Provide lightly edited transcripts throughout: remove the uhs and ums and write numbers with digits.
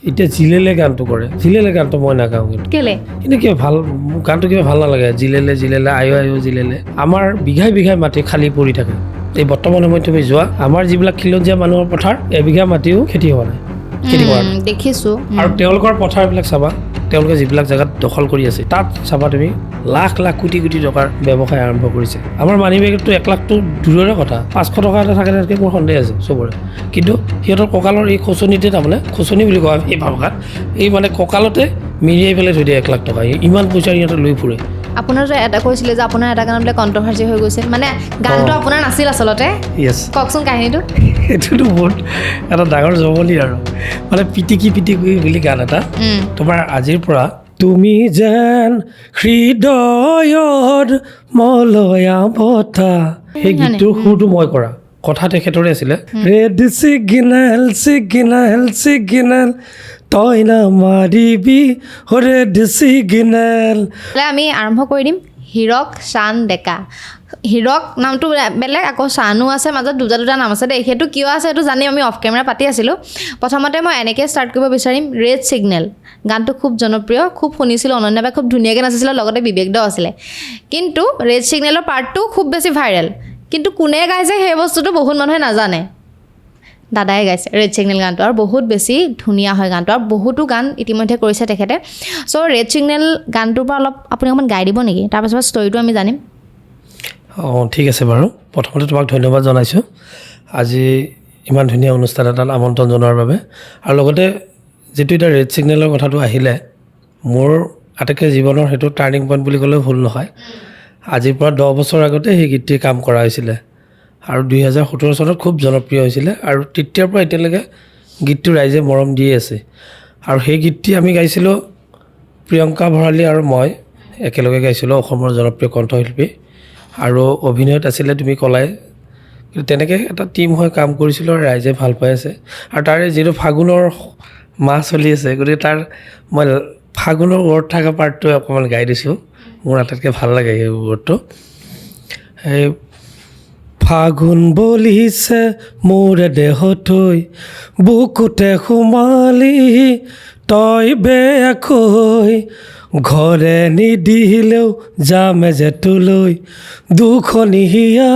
এতিয়া জিলেলে গানটো কৰে জিলেলে গানটো মই নাগাওঁ কিন্তু কেলে কিন্তু কিবা ভাল গানটো কিবা ভাল নালাগে জিলেলে জিলেলে আয়ো আয়ো জিলেলে আমাৰ বিঘাই বিঘাই মাটি খালী পৰি থাকে এই বৰ্তমান সময়ত তুমি যোৱা আমাৰ যিবিলাক খিলঞ্জীয়া মানুহৰ পথাৰ এবিঘা মাটিও খেতি হোৱা নাই খেতি কৰা নাই দেখিছোঁ আৰু তেওঁলোকৰ পথাৰবিলাক চাবা তেওঁলোকে যিবিলাক জেগাত দখল কৰি আছে তাত চাবা তুমি লাখ লাখ কোটি কোটি টকাৰ ব্যৱসায় আৰম্ভ কৰিছে আমাৰ মানি বেগতো 1 লাখটো দূৰৰে কথা 500 টকা এটা থাকে তাতকৈ মোৰ সন্দেহ আছে চবৰে কিন্তু সিহঁতৰ কঁকালৰ এই খোচনিতে তাৰমানে খোচনি বুলি কোৱা এই ভাষাত এই মানে কঁকালতে মিৰিয়াই পেলাই থৈ দিয়ে 1 লাখ টকা ইমান পইচা সিহঁতে লৈ ফুৰে আপোনাৰ যে এটা কৈছিলে যে আপোনাৰ এটা গান বোলে কণ্ট্ৰভাৰ্চি হৈ গৈছিল মানে গানটো আপোনাৰ নাছিল আচলতে য়েছ কওকচোন কাহিনীটো এইটোতো বহুত এটা ডাঙৰ জমনি আৰু মানে পিটিকি পিটিকি বুলি গান এটা তোমাৰ আজিৰ পৰা তুমি যেন হৃদয়ৰ মলয়া বতা সেই গীতটোৰ সুৰটো মই কৰা কথা তেখেতৰে আছিলে ৰেড চিগনেল চিগনেল চিগনেল তই না মাৰিবি ৰেড চিগনেল আমি আৰম্ভ কৰি দিম হীৰক শান ডেকা হীৰক নামটো বেলেগ আকৌ শানো আছে মাজত দুটা নাম আছে দেই সেইটো কিয় আছে সেইটো জানি আমি অফ কেমেৰা পাতি আছিলোঁ প্ৰথমতে মই এনেকৈ ষ্টাৰ্ট কৰিব বিচাৰিম ৰেড ছিগনেল গানটো খুব জনপ্ৰিয় খুব শুনিছিলোঁ অনন্যাবাই খুব ধুনীয়াকৈ নাচিছিলে লগতে বিবেক দাও আছিলে কিন্তু ৰেড ছিগনেলৰ পাৰ্টটো খুব বেছি ভাইৰেল কিন্তু কোনে গাইছে সেই বস্তুটো বহুত মানুহে নাজানে দাদাই গাইছে ৰেড ছিগনেল গানটো আৰু বহুত বেছি ধুনীয়া হয় গানটো আৰু বহুতো গান ইতিমধ্যে কৰিছে তেখেতে চ' ৰেড ছিগনেল গানটোৰ পৰা অলপ আপুনি অকণমান গাই দিব নেকি তাৰপাছত ষ্টৰিটো আমি জানিম অঁ ঠিক আছে বাৰু প্ৰথমতে তোমাক ধন্যবাদ জনাইছোঁ আজি ইমান ধুনীয়া অনুষ্ঠান এটাত আমন্ত্ৰণ জনোৱাৰ বাবে আৰু লগতে যিটো এতিয়া ৰেড ছিগনেলৰ কথাটো আহিলে মোৰ আটাইতকৈ জীৱনৰ সেইটো টাৰ্ণিং পইণ্ট বুলি ক'লেও ভুল নহয় আজিৰ পৰা 10 বছৰ আগতে সেই গীতটিৰ কাম কৰা হৈছিলে আৰু 2017 চনত খুব জনপ্ৰিয় হৈছিলে আৰু তেতিয়াৰ পৰা এতিয়ালৈকে গীতটো ৰাইজে মৰম দিয়ে আছে আৰু সেই গীতটি আমি গাইছিলোঁ প্ৰিয়ংকা ভৰালী আৰু মই একেলগে গাইছিলোঁ অসমৰ জনপ্ৰিয় কণ্ঠশিল্পী আৰু অভিনয়ত আছিলে তুমি ক'লাই কিন্তু তেনেকৈ এটা টীম হৈ কাম কৰিছিলোঁ আৰু ৰাইজে ভাল পাই আছে আৰু তাৰে যিটো ফাগুনৰ মাহ চলি আছে গতিকে তাৰ মই ফাগুনৰ ৱৰ্ড থকা পাৰ্টটো অকণমান গাই দিছোঁ মোৰ আটাইতকৈ ভাল লাগে সেই ৱৰ্ডটো এই ফাগুন বলিছে মোৰ দেহতৈ বুকুতে সোমালি তই বেয়াকৈ ঘৰে নিদিলেও যামে যে তোলৈ দুখনীয়া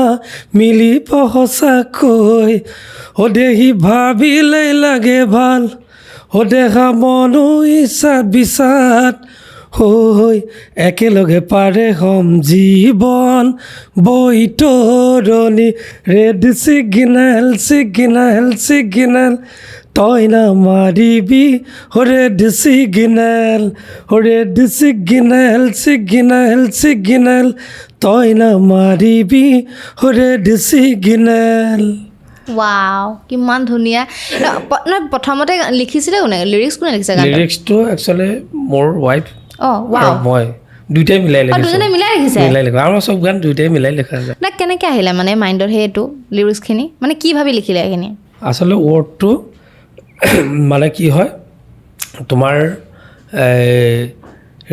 মিলিব সঁচাকৈ অ দেহি ভাবিলেই লাগে ভাল অ দেহা মনো ইচ্ছা বিচাত হৈ একেলগে পাৰে হম জীৱন বৈতৰণি ৰেড ছিগনেল ছিগনেল ছিগনেল তই না মাৰিবি red signal red signal signal signal তই না মাৰিবি ৰেড ছিগনেল ৱাও কিমান ধুনীয়া প্ৰথমতে লিখিছিলে কোনে লিৰিক্স কোনে লিখিছে গানটো লিৰিক্সটো একচুৱেলি মোৰ ৱাইফ অঁ ৱাও আৰু মই দুইটাই মিলাই দুজনে মিলাই লিখিছে মিলাই লিখা আমাৰ চব গান দুইটাই মিলাই লিখা যায় না কেনেকৈ আহিলে মানে মাইণ্ডত সেইটো লিৰিক্সখিনি মানে কি ভাবি লিখিলে এইখিনি আচলতে ৱৰ্ডটো মানে কি হয় তোমাৰ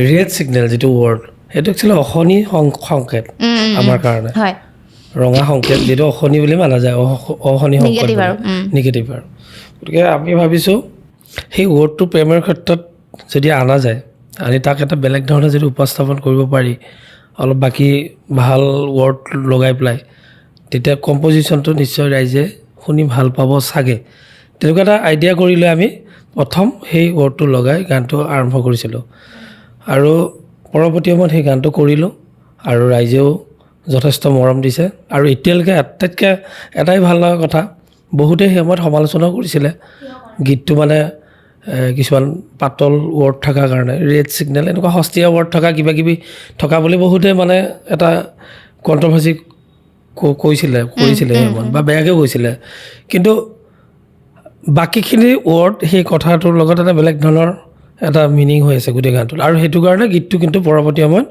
ৰেড ছিগনেল যিটো ৱৰ্ড সেইটো একচুৱেলি অশনি সংকেত আমাৰ কাৰণে হয় ৰঙা সংকেত যিটো অশনি বুলি মানা যায় অশনি সংকেত নিগেটিভ আৰু গতিকে আমি ভাবিছোঁ সেই ৱৰ্ডটো প্ৰেমৰ ক্ষেত্ৰত যদি অনা যায় আনি তাক এটা বেলেগ ধৰণে যদি উপস্থাপন কৰিব পাৰি অলপ বাকী ভাল ৱৰ্ড লগাই পেলাই তেতিয়া কম্প'জিশ্যনটো নিশ্চয় ৰাইজে শুনি ভাল পাব চাগে তেনেকুৱা এটা আইডিয়া কৰিলে আমি প্ৰথম সেই ৱৰ্ডটো লগাই গানটো আৰম্ভ কৰিছিলোঁ আৰু পৰৱৰ্তী সময়ত সেই গানটো কৰিলোঁ আৰু ৰাইজেও যথেষ্ট মৰম দিছে আৰু এতিয়ালৈকে আটাইতকৈ এটাই ভাল লগা কথা বহুতে সেই সময়ত সমালোচনাও কৰিছিলে গীতটো মানে কিছুমান পাতল ৱৰ্ড থকাৰ কাৰণে ৰেড ছিগনেল এনেকুৱা সস্তীয়া ৱৰ্ড থকা কিবাকিবি থকা বুলি বহুতে মানে এটা কণ্ট্ৰভাৰ্চি কৰিছিলে সেই সময়ত বা বেয়াকৈ কৈছিলে কিন্তু বাকীখিনি ৱৰ্ড সেই কথাটোৰ লগত এটা বেলেগ ধৰণৰ এটা মিনিং হৈ আছে গোটেই গানটোত আৰু সেইটো কাৰণে গীতটো কিন্তু পৰৱৰ্তী সময়ত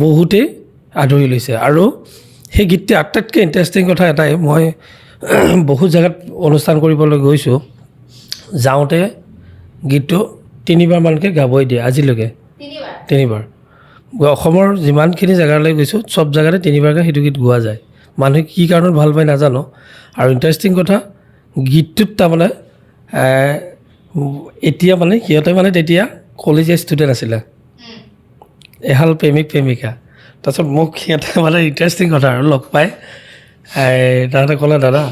বহুতেই আদৰি লৈছে আৰু সেই গীতটি আটাইতকৈ ইণ্টাৰেষ্টিং কথা এটাই মই বহুত জেগাত অনুষ্ঠান কৰিবলৈ গৈছোঁ যাওঁতে গীতটো 3বাৰমানকৈ গাবই দিয়ে আজিলৈকে 3বাৰ অসমৰ যিমানখিনি জেগালৈ গৈছোঁ চব জেগাতে 3বাৰকৈ সেইটো গীত গোৱা যায় মানুহে কি কাৰণত ভাল পায় নাজানো আৰু ইণ্টাৰেষ্টিং কথা গীতটোত তাৰমানে এতিয়া মানে সিহঁতে মানে তেতিয়া কলেজীয়া ষ্টুডেণ্ট আছিলে এহাল প্ৰেমিক প্ৰেমিকা তাৰপিছত মোক সিহঁতে মানে ইণ্টাৰেষ্টিং কথা আৰু লগ পাই তাহাঁতে ক'লে দাদা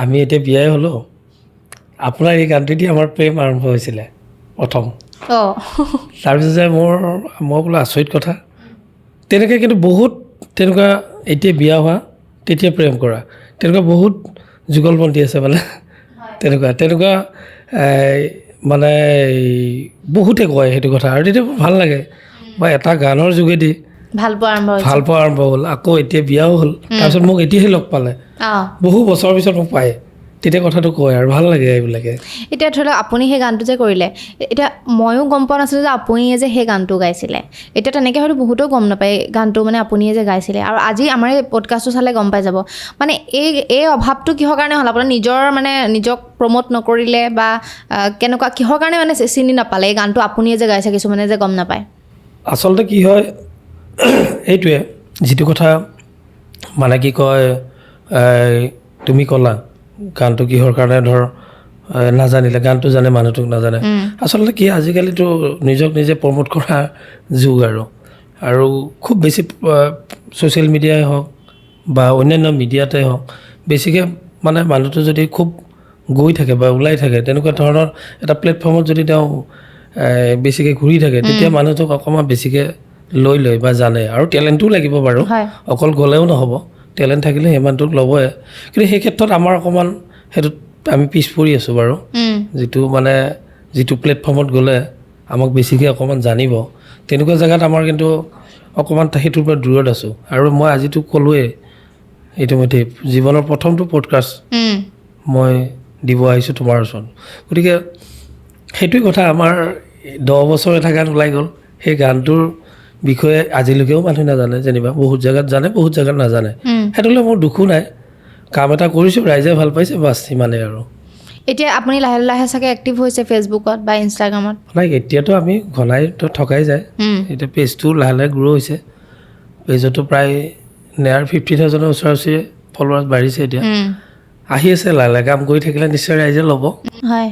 আমি এতিয়া বিয়াই হ'লোঁ আপোনাৰ এই গানটো দি আমাৰ প্ৰেম আৰম্ভ হৈছিলে প্ৰথম অঁ তাৰপিছত যে মই বোলো আচৰিত কথা তেনেকৈ কিন্তু বহুত তেনেকুৱা এতিয়া বিয়া হোৱা তেতিয়া প্ৰেম কৰা তেনেকুৱা বহুত যুগলবন্দী আছে মানে তেনেকুৱা মানে বহুতে কয় সেইটো কথা আৰু তেতিয়া ভাল লাগে বা এটা গানৰ যোগেদি ভাল পোৱা আৰম্ভ হ'ল আকৌ এতিয়া বিয়াও হ'ল তাৰপিছত মোক এতিয়াহে লগ পালে অঁ বহু বছৰৰ পিছত মোক পায় তেতিয়া কথাটো কয় আৰু ভাল লাগে এইবিলাকে এতিয়া ধৰি লওক আপুনি সেই গানটো যে কৰিলে এতিয়া ময়ো গম পোৱা নাছিলোঁ যে আপুনিয়ে যে সেই গানটো গাইছিলে এতিয়া তেনেকৈ হয়তো বহুতেও গম নাপায় গানটো মানে আপুনিয়ে যে গাইছিলে আৰু আজি আমাৰ এই পডকাষ্টটো চালে গম পাই যাব মানে এই অভাৱটো কিহৰ কাৰণে হ'ল আপোনাৰ নিজক প্ৰমোট নকৰিলে বা কেনেকুৱা কিহৰ কাৰণে মানে চিনি নাপালে এই গানটো আপুনিয়ে যে গাইছে কিছুমানে যে গম নাপায় আচলতে কি হয় এইটোৱে যিটো কথা মানে কি কয় তুমি ক'লা গানটো কিহৰ কাৰণে ধৰ নাজানিলে গানটো জানে মানুহটোক নাজানে আচলতে কি আজিকালিতো নিজক নিজে প্ৰমোট কৰা যুগ আৰু খুব বেছি ছ'চিয়েল মিডিয়াই হওক বা অন্যান্য মিডিয়াতে হওক বেছিকৈ মানে মানুহটো যদি খুব গৈ থাকে বা ওলাই থাকে তেনেকুৱা ধৰণৰ এটা প্লেটফৰ্মত যদি তেওঁ বেছিকৈ ঘূৰি থাকে তেতিয়া মানুহটোক অকণমান বেছিকৈ লৈ লয় বা জানে আৰু টেলেণ্টো লাগিব বাৰু অকল গ'লেও নহ'ব টেলেণ্ট থাকিলে সেই মানুহটোক ল'বই কিন্তু সেই ক্ষেত্ৰত আমাৰ অকণমান সেইটোত আমি পিছ পৰি আছোঁ বাৰু যিটো প্লেটফৰ্মত গ'লে আমাক বেছিকৈ অকণমান জানিব তেনেকুৱা জেগাত আমাৰ কিন্তু অকণমান সেইটোৰ পৰা দূৰত আছোঁ আৰু মই আজিতো ক'লোৱেই ইতিমধ্যে জীৱনৰ প্ৰথমটো পডকাষ্ট মই দিব আহিছোঁ তোমাৰ ওচৰত গতিকে সেইটোৱে কথা আমাৰ 10 বছৰ এটা গান ওলাই গ'ল সেই গানটোৰ বিষয়ে আজিলৈকেও মানুহে নাজানে যেনিবা বহুত জেগাত জানে বহুত জেগাত নাজানে সেইটোলৈ মোৰ দুখো নাই কাম এটা কৰিছোঁ ৰাইজে ভাল পাইছে বাছ সিমানেই আৰু এতিয়া আপুনি লাহে লাহে চাগে এক্টিভ হৈছে ফেচবুকত বা ইনষ্টাগ্ৰামত নাই এতিয়াতো আমি ঘনাইতো থকাই যায় এতিয়া পেজটো লাহে লাহে গ্ৰ' হৈছে পেজতো প্ৰায় নেয়াৰ 50,000ৰ ওচৰা-ওচৰি ফলোৱাৰ্ছ বাঢ়িছে এতিয়া আহি আছে লাহে লাহে কাম কৰি থাকিলে নিশ্চয় ৰাইজে ল'ব হয়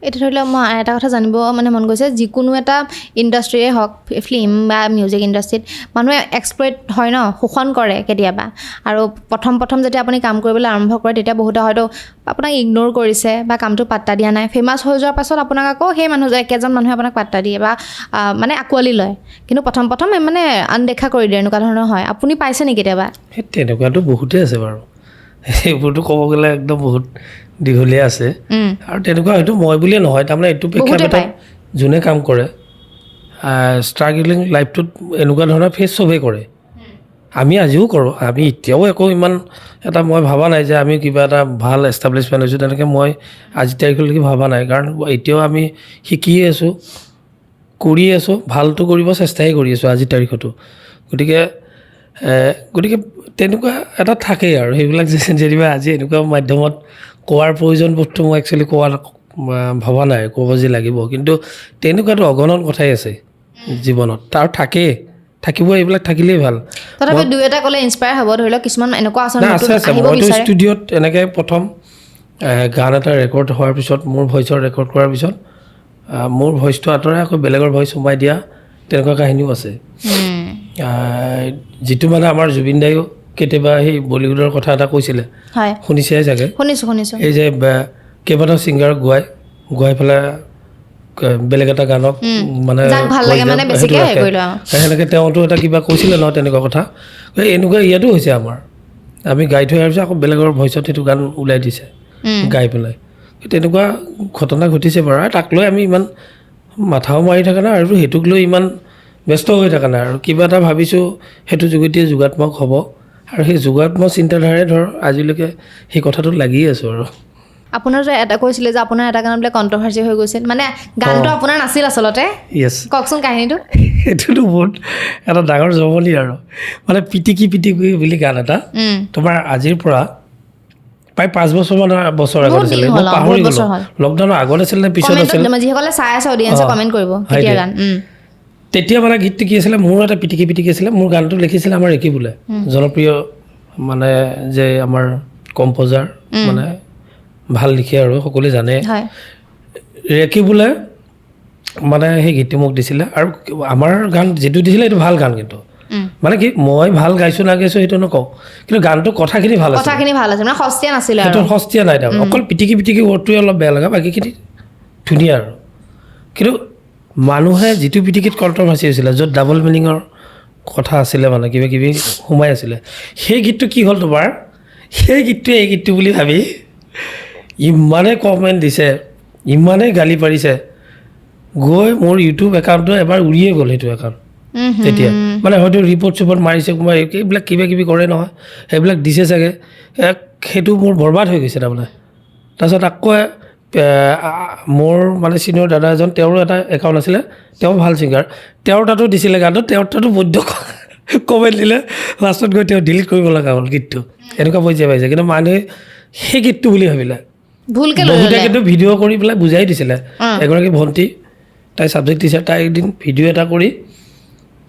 এতিয়া ধৰি লওক মই এটা কথা জানিব মানে মন গৈছে যিকোনো এটা ইণ্ডাষ্ট্ৰিয়ে হওক ফিল্ম বা মিউজিক ইণ্ডাষ্ট্ৰিত মানুহে এক্সপ্লইট হয় ন শোষণ কৰে কেতিয়াবা আৰু প্ৰথম যেতিয়া আপুনি কাম কৰিবলৈ আৰম্ভ কৰে তেতিয়া বহুতে হয়তো আপোনাক ইগন'ৰ কৰিছে বা কামটো পাত্তা দিয়া নাই ফেমাছ হৈ যোৱাৰ পাছত আপোনাক আকৌ সেই একেজন মানুহে আপোনাক পাত্তা দিয়ে বা মানে আঁকোৱালি লয় কিন্তু প্ৰথম মানে আনদেখা কৰি দিয়ে এনেকুৱা ধৰণৰ হয় আপুনি পাইছে নেকি কেতিয়াবা সেই তেনেকুৱাতো বহুতেই আছে বাৰু এইবোৰতো ক'ব গ'লে একদম বহুত দীঘলীয়া আছে আৰু তেনেকুৱা হয়তো মই বুলিয়ে নহয় তাৰমানে এইটো প্ৰেক্ষাপটত যোনে কাম কৰে ষ্ট্ৰাগলিং লাইফটোত এনেকুৱা ধৰণৰ ফেচ চবেই কৰে আমি আজিও কৰোঁ আমি এতিয়াও একো ইমান এটা মই ভবা নাই যে আমি কিবা এটা ভাল এষ্টাব্লিছমেণ্ট হৈছোঁ তেনেকৈ মই আজি তাৰিখলৈকে ভবা নাই কাৰণ এতিয়াও আমি শিকিয়ে আছোঁ কৰি আছোঁ ভালটো কৰিব চেষ্টাই কৰি আছোঁ আজিৰ তাৰিখতো গতিকে তেনেকুৱা এটা থাকেই আৰু সেইবিলাক যেনিবা আজি এনেকুৱা মাধ্যমত কোৱাৰ প্ৰয়োজন বোধটো মই একচুৱেলি ভবা নাই ক'ব যে লাগিব কিন্তু তেনেকুৱাতো অগণন কথাই আছে জীৱনত তাৰ থাকিব এইবিলাক থাকিলেই ভাল তথাপি দুই এটা ক'লে ইনস্পায়াৰ হ'ব ধৰি লওক কিছুমান এনেকুৱা আছে মইতো ষ্টুডিঅ'ত এনেকৈ প্ৰথম গান এটা ৰেকৰ্ড হোৱাৰ পিছত মোৰ ভইচৰ ৰেকৰ্ড কৰাৰ পিছত মোৰ ভইচটো আঁতৰাই আকৌ বেলেগৰ ভইচ সোমাই দিয়া তেনেকুৱা কাহিনীও আছে যিটো মানে আমাৰ জুবিন দাইও কেতিয়াবা সেই বলিউডৰ কথা এটা কৈছিলে শুনিছেই চাগে শুনিছোঁ এই যে কেইবাটাও ছিংগাৰ গোৱাই পেলাই বেলেগ এটা গানক মানে সেনেকৈ তেওঁতো এটা কিবা কৈছিলে নহয় তেনেকুৱা কথা এনেকুৱা ইয়াতো হৈছে আমাৰ আমি গাই থৈ অহাৰ পিছত আকৌ বেলেগৰ ভইচত সেইটো গান ওলাই দিছে গাই পেলাই তেনেকুৱা ঘটনা ঘটিছে বাৰু আৰু তাক লৈ আমি ইমান মাথাও মাৰি থকা নাই আৰু সেইটোক লৈ ইমান ব্যস্ত হৈ থকা নাই আৰু কিবা এটা ভাবিছোঁ সেইটো যোগেদিয়ে যোগাত্মক হ'ব আৰু সেই যোগাত্মক চিন্তাধাৰাই ধৰ আজিলৈকে সেই কথাটোত লাগি আছোঁ আৰু আপোনাৰ যে এটা কৈছিলে যে আপোনাৰ এটা গান বোলে কণ্ট্ৰভাৰ্চি হৈ গৈছিল মানে গানটো আপোনাৰ নাছিল আচলতে কওকচোন কাহিনীটো এইটোতো বহুত এটা ডাঙৰ জমনি আৰু মানে পিটিকি বুলি গান এটা তোমাৰ আজিৰ পৰা প্ৰায় 5 বছৰ আগত আছিলে মই পাহৰি গ'লো লকডাউনৰ আগত আছিল নে পিছত আছিল যিসকলে চাই আছে অডিয়েঞ্চে কমেণ্ট কৰিব কেতিয়া গান তেতিয়া মানে গীতটো কি আছিলে মোৰ এটা পিটিকি আছিলে মোৰ গানটো লিখিছিলে আমাৰ একি বোলে জনপ্ৰিয় মানে যে আমাৰ কম্প'জাৰ মানে ভাল লিখে আৰু সকলোৱে জানে ৰেকি বোলে মানে সেই গীতটো মোক দিছিলে আৰু আমাৰ গান যিটো দিছিলে এইটো ভাল গান কিন্তু মানে কি মই ভাল গাইছোঁ না গাইছোঁ সেইটো নকওঁ কিন্তু গানটো কথাখিনি ভাল আছে কথাখিনি ভাল আছে মানে সস্তীয়া নাছিলে সেইটো সস্তীয়া নাই তাৰ অকল পিটিকি ৱৰ্ডটোৱে অলপ বেয়া লগা বাকীখিনি ধুনীয়া আৰু কিন্তু মানুহে যিটো পিটিকিত কণ্ট্ৰভাৰ্চি হৈছিলে য'ত ডাবল মিনিঙৰ কথা আছিলে মানে কিবা কিবি সোমাই আছিলে সেই গীতটো কি হ'ল তোমাৰ সেই গীতটোৱে এই গীতটো বুলি ভাবি ইমানেই কমেণ্ট দিছে ইমানেই গালি পাৰিছে গৈ মোৰ ইউটিউব একাউণ্টটো এবাৰ উৰিয়ে গ'ল সেইটো একাউণ্ট তেতিয়া মানে হয়তো ৰিপৰ্ট মাৰিছে কোনোবাই এইবিলাক কিবা কিবি কৰে নহয় সেইবিলাক দিছে চাগে সেইটো মোৰ বৰবাদ হৈ গৈছে তাৰমানে তাৰপিছত আকৌ মোৰ মানে চিনিয়ৰ দাদা এজন তেওঁৰো এটা একাউণ্ট আছিলে তেওঁ ভাল ছিংগাৰ তেওঁৰ তাতো দিছিলে গানটো তেওঁৰ তাতো বৈধ কমেণ্ট দিলে লাষ্টত গৈ তেওঁ ডিলিট কৰিব লগা হ'ল গীতটো এনেকুৱা পৰ্যায় পাইছে কিন্তু মানুহে সেই গীতটো বুলি ভাবিলে ভুলকৈ বহুতে কিন্তু ভিডিঅ' কৰি পেলাই বুজাই দিছিলে এগৰাকী ভণ্টি তাই ছাবজেক্ট টিচাৰ তাই এদিন ভিডিঅ' এটা কৰি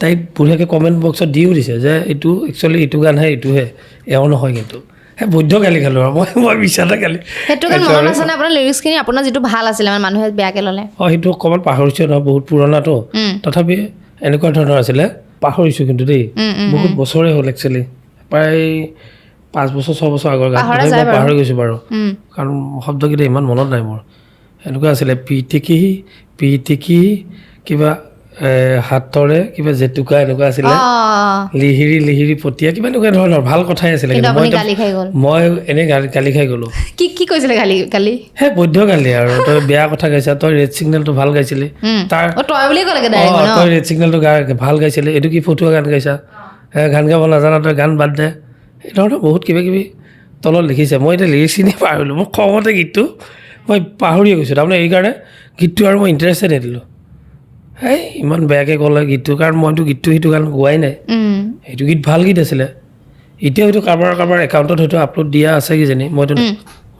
তাইক বঢ়িয়াকৈ কমেণ্ট বক্সত দিও দিছে যে এইটো একচুৱেলি এইটো গানহে এইটোহে এওঁ নহয় কিন্তু সেই বৈধ গালি খালোঁ আৰু মই মিছাতে গালি সেইটো গান মনত আছে নে আপোনাৰ লিৰিক্সখিনি আপোনাৰ যিটো ভাল আছিলে মানে মানুহে বেয়াকৈ ল'লে সেইটো অকণমান পাহৰিছোঁ নহয় বহুত পুৰণাটো তথাপি এনেকুৱা ধৰণৰ আছিলে পাহৰিছোঁ কিন্তু দেই বহুত বছৰে হ'ল একচুৱেলি প্ৰায় 5 বছৰ 6 বছৰ আগৰ গান মই পাহৰি গৈছোঁ বাৰু কাৰণ শব্দকেইটা ইমান মনত নাই মোৰ এনেকুৱা আছিলে পিটিকি কিবা হাতৰে কিবা জেতুকা এনেকুৱা আছিলে লিহিৰি পতিয়া কিবা এনেকুৱা ধৰণৰ ভাল কথাই আছিলে মই এনেই গালি খাই গ'লোঁ কি কৈছিলে গালি সেই বৈধ গালি আৰু তই বেয়া কথা গাইছা তই ৰেড ছিগনেলটো ভাল গাইছিলি তই ৰেড ছিগনেলটো ভাল গাইছিলি এইটো কি ফটুৱা গান গাইছা গান গাব নাজানা তই গান বাদ দে এই ধৰণৰ বহুত কিবা কিবি তলত লিখিছে মই এতিয়া লিৰিক্সখিনি পাহৰিলোঁ মোৰ খঙতে গীতটো মই পাহৰিয়ে গৈছোঁ তাৰমানে এইকাৰণে গীতটো আৰু মই ইণ্টাৰেষ্টে নিদিলোঁ এই ইমান বেয়াকৈ ক'লে গীতটো কাৰণ মইতো গীতটো সেইটো গান গোৱাই নাই সেইটো গীত ভাল গীত আছিলে এতিয়া হয়তো কাৰোবাৰ একাউণ্টত হয়তো আপলোড দিয়া আছে কিজানি মইতো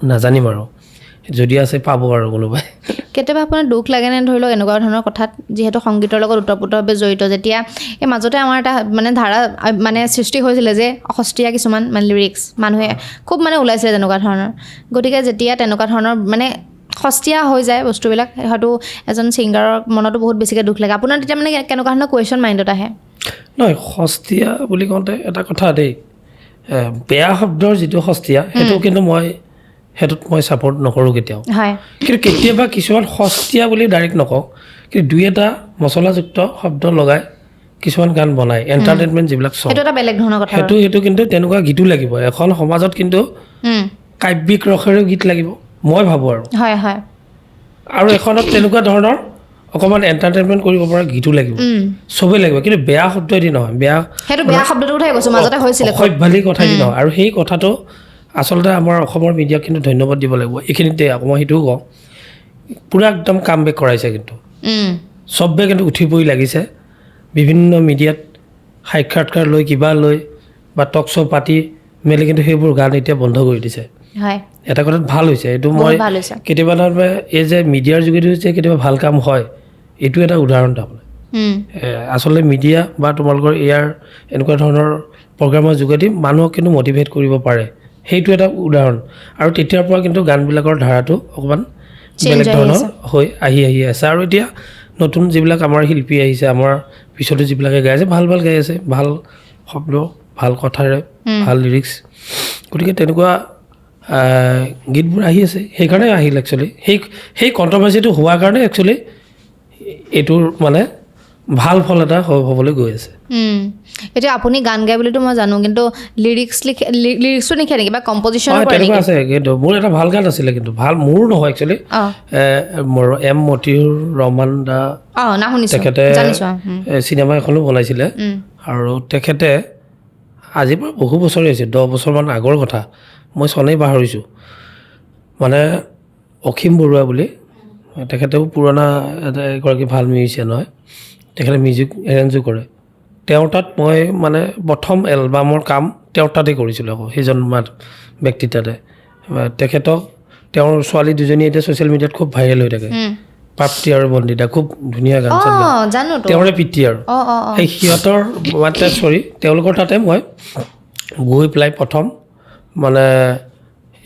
নাজানিম আৰু যদি আছে পাব আৰু কোনোবাই কেতিয়াবা আপোনাৰ দুখ লাগেনে ধৰি লওক এনেকুৱা ধৰণৰ কথাত যিহেতু সংগীতৰ লগত ওতঃপ্ৰোতভাৱে জড়িত যেতিয়া এই মাজতে আমাৰ এটা মানে ধাৰা মানে সৃষ্টি হৈছিলে যে অসস্তীয়া কিছুমান মানে লিৰিক্স মানুহে খুব মানে ওলাইছিলে তেনেকুৱা ধৰণৰ গতিকে যেতিয়া তেনেকুৱা ধৰণৰ মানে সস্তীয়া হৈ যায় বস্তুবিলাক হয়তো এজন ছিংগাৰৰ মনতো বহুত বেছিকৈ দুখ লাগে আপোনাৰ তেতিয়া মানে কেনেকুৱা ধৰণৰ কুৱেশ্যন মাইণ্ডত আহে নহয় সস্তীয়া বুলি কওঁতে এটা কথা দেই বেয়া শব্দৰ যিটো সস্তীয়া সেইটো কিন্তু সেইটোত মই ছাপৰ্ট নকৰোঁ কেতিয়াও হয় কিন্তু কেতিয়াবা কিছুমান সস্তীয়া বুলি ডাইৰেক্ট নকওঁ কিন্তু দুই এটা মছলাযুক্ত শব্দ লগাই কিছুমান গান বনায় এণ্টাৰটেইনমেণ্ট যিবিলাক চং সেইটো এটা বেলেগ ধৰণৰ কথা সেইটো কিন্তু তেনেকুৱা গীতো লাগিব এখন সমাজত কিন্তু কাব্যিক ৰসেৰেও গীত লাগিব মই ভাবোঁ আৰু হয় হয় আৰু এখনত তেনেকুৱা ধৰণৰ অকণমান এণ্টাৰটেইনমেণ্ট কৰিব পৰা গীতো লাগিব চবেই লাগিব কিন্তু বেয়া শব্দই নহয় বেয়া শব্দটোৰ কথাই কৈছোঁ মাজতে হৈছিলে অসভ্যালি কথাই নহয় আৰু সেই কথাটো আচলতে আমাৰ অসমৰ মিডিয়াক কিন্তু ধন্যবাদ দিব লাগিব এইখিনিতে আকৌ মই সেইটোও কওঁ পূৰা একদম কাম বেক কৰাইছে কিন্তু চবে কিন্তু উঠি পৰি লাগিছে বিভিন্ন মিডিয়াত সাক্ষাৎকাৰ লৈ কিবা লৈ বা টক শ্ব' পাতি মেলি কিন্তু সেইবোৰ গান এতিয়া বন্ধ কৰি দিছে হয় এটা কথাত ভাল হৈছে এইটো মই কেতিয়াবা ধৰণে এই যে মিডিয়াৰ যোগেদি হৈছে কেতিয়াবা ভাল কাম হয় এইটো এটা উদাহৰণ তাৰমানে আচলতে মিডিয়া বা তোমালোকৰ ইয়াৰ এনেকুৱা ধৰণৰ প্ৰগ্ৰামৰ যোগেদি মানুহক কিন্তু মটিভেট কৰিব পাৰে সেইটো এটা উদাহৰণ আৰু তেতিয়াৰ পৰা কিন্তু গানবিলাকৰ ধাৰাটো অকণমান বেলেগ ধৰণৰ হৈ আহি আছে আৰু এতিয়া নতুন যিবিলাক আমাৰ শিল্পী আহিছে আমাৰ পিছতো যিবিলাকে গাই আছে ভাল গাই আছে ভাল শব্দ ভাল কথাৰে ভাল লিৰিক্স গতিকে তেনেকুৱা গীতবোৰ আহি আছে সেইকাৰণে আহিল একচুৱেলি সেই কণ্ট্ৰভাৰ্চিটো হোৱাৰ কাৰণে একচুৱেলি এইটোৰ মানে ভাল ফল এটা হ'বলৈ গৈ আছে এতিয়া আপুনি গান গাই বুলিতো মই জানো কিন্তু লিৰিক্সটো লিখে নেকি বা কম্পজিশ্যন তেনেকুৱা আছে কিন্তু মোৰ এটা ভাল গান আছিলে কিন্তু ভাল মোৰ নহয় একচুৱেলি এম মতিউৰ ৰহমান দা তেখেতে চিনেমা এখনো বনাইছিলে আৰু তেখেতে আজিৰ পৰা বহু বছৰেই হৈছে 10 বছৰমান আগৰ কথা মই চনেই পাহৰিছোঁ মানে অসীম বৰুৱা বুলি তেখেতেও পুৰণা এগৰাকী ভাল মিউজিচিয়ান হয় তেখেতে মিউজিক এৰেঞ্জো কৰে তেওঁৰ তাত মই মানে প্ৰথম এলবামৰ কাম তেওঁৰ তাতেই কৰিছিলোঁ আকৌ সেইজন ব্যক্তি তাতে তেখেতক তেওঁৰ ছোৱালী দুজনী এতিয়া ছ'চিয়েল মিডিয়াত খুব ভাইৰেল হৈ থাকে প্ৰাপ্তি আৰু বন্দিতা খুব ধুনীয়া গান তেওঁৰে পিতৃ আৰু সেই সিহঁতৰ তেওঁলোকৰ তাতে মই গৈ পেলাই প্ৰথম মানে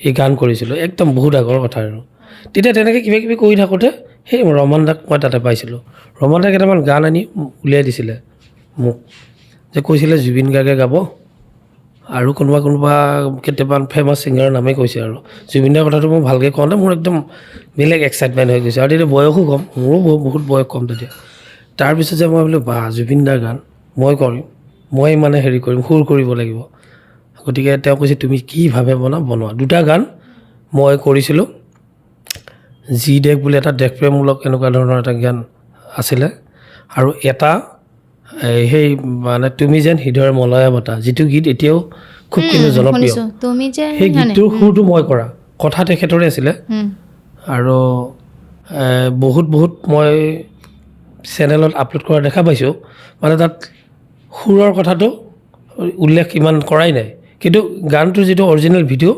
এই গান কৰিছিলোঁ একদম বহুত আগৰ কথা আৰু তেতিয়া তেনেকৈ কিবা কিবি কৰি থাকোঁতে সেই ৰমান দাক মই তাতে পাইছিলোঁ। ৰমান দাই কেইটামান গান আনি উলিয়াই দিছিলে মোক, যে কৈছিলে জুবিন গাৰ্গে গাব আৰু কোনোবা কেইটামান ফেমাছ ছিংগাৰৰ নামেই কৈছে। আৰু জুবিন দাৰ কথাটো মই ভালকৈ কওঁতে মোৰ একদম বেলেগ এক্সাইটমেণ্ট হৈ গৈছে। আৰু তেতিয়া বয়সো কম, মোৰো বহুত বয়স কম তেতিয়া। তাৰপিছত যে মই বোলো বা জুবিন দাৰ গান মই কৰিম, মই মানে হেৰি কৰিম, সুৰ কৰিব লাগিব। গতিকে তেওঁ কৈছে তুমি কি ভাবে বনোৱা। দুটা গান মই কৰিছিলোঁ, জি দেশ বুলি এটা দেশপ্ৰেমমূলক এনেকুৱা ধৰণৰ এটা গান আছিলে, আৰু এটা সেই মানে তুমি যেন হৃদয়ৰ মলয়া বতা, যিটো গীত এতিয়াও খুব কিন্তু জনপ্ৰিয়। সেই গীতটোৰ সুৰটো মই কৰা, কথা তেখেতৰে আছিলে। আৰু বহুত মই চেনেলত আপলোড কৰা দেখা পাইছোঁ, মানে তাত সুৰৰ কথাটো উল্লেখ ইমান কৰাই নাই, কিন্তু গানটোৰ যিটো অৰিজিনেল ভিডিঅ'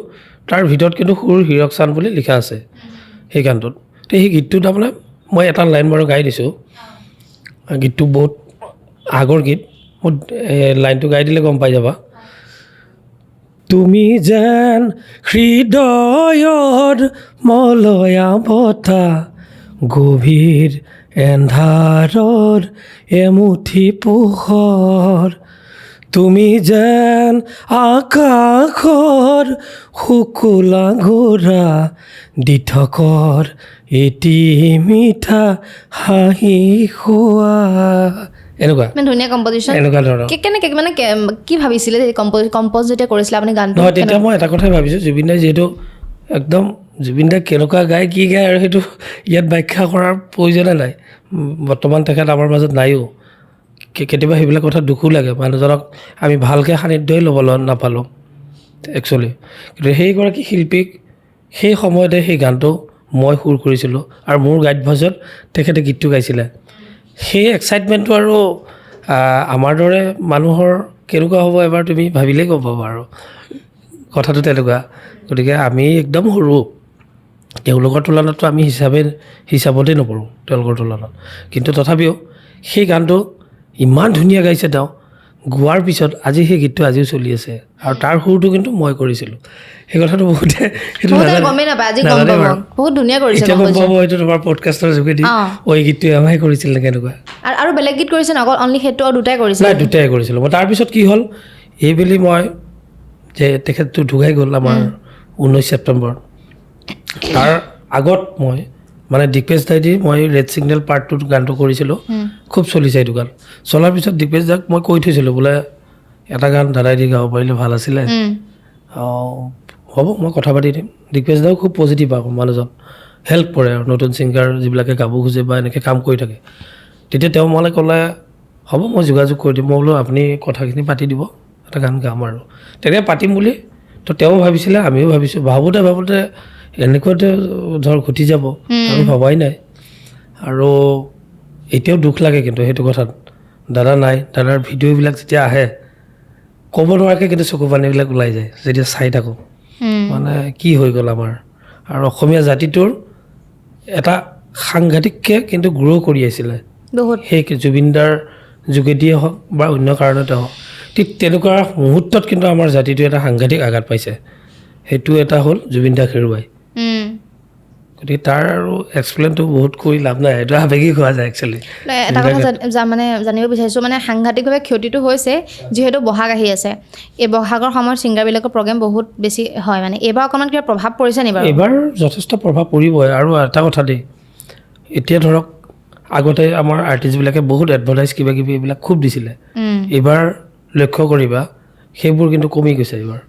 তাৰ ভিতৰত কিন্তু সুৰ হীৰক চান্দ বুলি লিখা আছে সেই গানটোত। তো সেই গীতটো তাৰমানে মই এটা লাইন বাৰু গাই দিছোঁ, গীতটো বহুত আগৰ গীত, মই লাইনটো গাই দিলে গম পাই যাবা। তুমি যেন হৃদয়ৰ মলয়া বতা, গভীৰ এন্ধাৰৰ এমুঠি পোহৰ, তুমি যেন আকাশৰ শুকুলা ঘোঁৰা, দিঠকৰ এটি মিঠা হাঁহি খোৱা। এনেকুৱা ধুনীয়া কম্পজিশ্যন। এনেকুৱা ধৰণৰ কেনেকৈ মানে কি ভাবিছিলে কম্প'জ যেতিয়া কৰিছিলে আপুনি গানটো? নহয়, তেতিয়া মই এটা কথাই ভাবিছোঁ, জুবিন দাই যিহেতু একদম জুবিন দাই কেনেকুৱা গায় কি গায় আৰু সেইটো ইয়াত ব্যাখ্যা কৰাৰ প্ৰয়োজনে নাই। বৰ্তমান তেখেত আমাৰ মাজত নাইও। কেতিয়াবা সেইবিলাক কথা দুখো লাগে, মানুহজনক আমি ভালকৈ সান্নিধ্যই ল'ব নাপালোঁ একচুৱেলি। কিন্তু সেইগৰাকী শিল্পীক সেই সময়তে সেই গানটো মই সুৰ কৰিছিলোঁ, আৰু মোৰ গাইড ভইচত তেখেতে গীতটো গাইছিলে। সেই এক্সাইটমেণ্টটো আৰু আমাৰ দৰে মানুহৰ কেনেকুৱা হ'ব এবাৰ তুমি ভাবিলেই গম পাবা। আৰু কথাটো তেনেকুৱা। গতিকে আমি একদম সৰু, তেওঁলোকৰ তুলনাততো আমি হিচাপতেই নপৰোঁ তেওঁলোকৰ তুলনাত। কিন্তু তথাপিও সেই গানটো ইমান ধুনীয়া গাইছে তেওঁ, গোৱাৰ পিছত আজি সেই গীতটো আজিও চলি আছে, আৰু তাৰ সুৰটো কিন্তু মই কৰিছিলোঁ। সেই কথাটো বহুতে সেইটো গমেই নাপায়, আজি গম পাব। বহুত ধুনীয়া কৰিছে, এতিয়া গম পাব হয়তো তোমাৰ পডকাষ্টৰ যোগেদি, এই গীতটো আমাৰে কৰিছিল নেকি এনেকুৱা। আৰু বেলেগ গীত কৰিছে অকল অনলি সেইটো আৰু দুটাই কৰিছিল? নাই, দুটাই কৰিছিলোঁ মই। তাৰপিছত কি হ'ল, এইবেলি মই যে তেখেতটো ঢুকাই গ'ল আমাৰ 19 ছেপ্টেম্বৰ, তাৰ আগত মই মানে দিপেশ দাই দি মই ৰেড ছিগনেল পাৰ্ট 2 গানটো কৰিছিলোঁ। খুব চলিছে এইটো গান। চলাৰ পিছত দিপেশ দাক মই কৈ থৈছিলোঁ, বোলে এটা গান দাদাই দি গাব পাৰিলে ভাল আছিলে, হ'ব মই কথা পাতি দিম। দিপেশ দাও খুব পজিটিভ আকৌ মানুহজন, হেল্প কৰে আৰু নতুন ছিংগাৰ যিবিলাকে গাব খোজে বা এনেকৈ কাম কৰি থাকে। তেতিয়া তেওঁ মোলৈ ক'লে হ'ব মই যোগাযোগ কৰি দিম। মই বোলো আপুনি কথাখিনি পাতি দিব, এটা গান গাম আৰু তেতিয়া পাতিম বুলি। তো তেওঁ ভাবিছিলে, আমিও ভাবিছোঁ। ভাবোঁতে এনেকুৱাতে ধৰ ঘটি যাব আমি ভবাই নাই। আৰু এতিয়াও দুখ লাগে কিন্তু সেইটো কথাত, দাদা নাই। দাদাৰ ভিডিঅ'বিলাক যেতিয়া আহে ক'ব নোৱাৰাকৈ কিন্তু চকু পানীবিলাক ওলাই যায় যেতিয়া চাই থাকোঁ। মানে কি হৈ গ'ল আমাৰ, আৰু অসমীয়া জাতিটোৰ এটা সাংঘাতিককৈ কিন্তু গ্ৰ' কৰি আছিলে সেই জুবিনদাৰ যোগেদিয়ে হওক বা অন্য কাৰণতে হওক। ঠিক তেনেকুৱা মুহূৰ্তত কিন্তু আমাৰ জাতিটোৱে এটা সাংঘাতিক আঘাত পাইছে। সেইটো এটা হ'ল জুবিন দাক হেৰুৱাই। গতিকে তাৰ আৰু এক্সপ্লেইনটো বহুত কৰি লাভ নাই, এইটো আৱেগিক হোৱা যায় একচুৱেলি। এটা কথা মানে জানিব বিচাৰিছোঁ, মানে সাংঘাতিকভাৱে ক্ষতিটো হৈছে যিহেতু বহাগ আহি আছে। এই বহাগৰ সময়ত ছিংগাৰবিলাকৰ প্ৰগ্ৰেম বহুত বেছি হয়, মানে এইবাৰ অকণমান কিবা প্ৰভাৱ পৰিছে নি বাৰু? এইবাৰ যথেষ্ট প্ৰভাৱ পৰিবই। আৰু এটা কথা দেই, এতিয়া ধৰক আগতে আমাৰ আৰ্টিষ্টবিলাকে বহুত এডভাৰটাইজ কিবাকিবি এইবিলাক খুব দিছিলে, এইবাৰ লক্ষ্য কৰিবা সেইবোৰ কিন্তু কমি গৈছে এইবাৰ।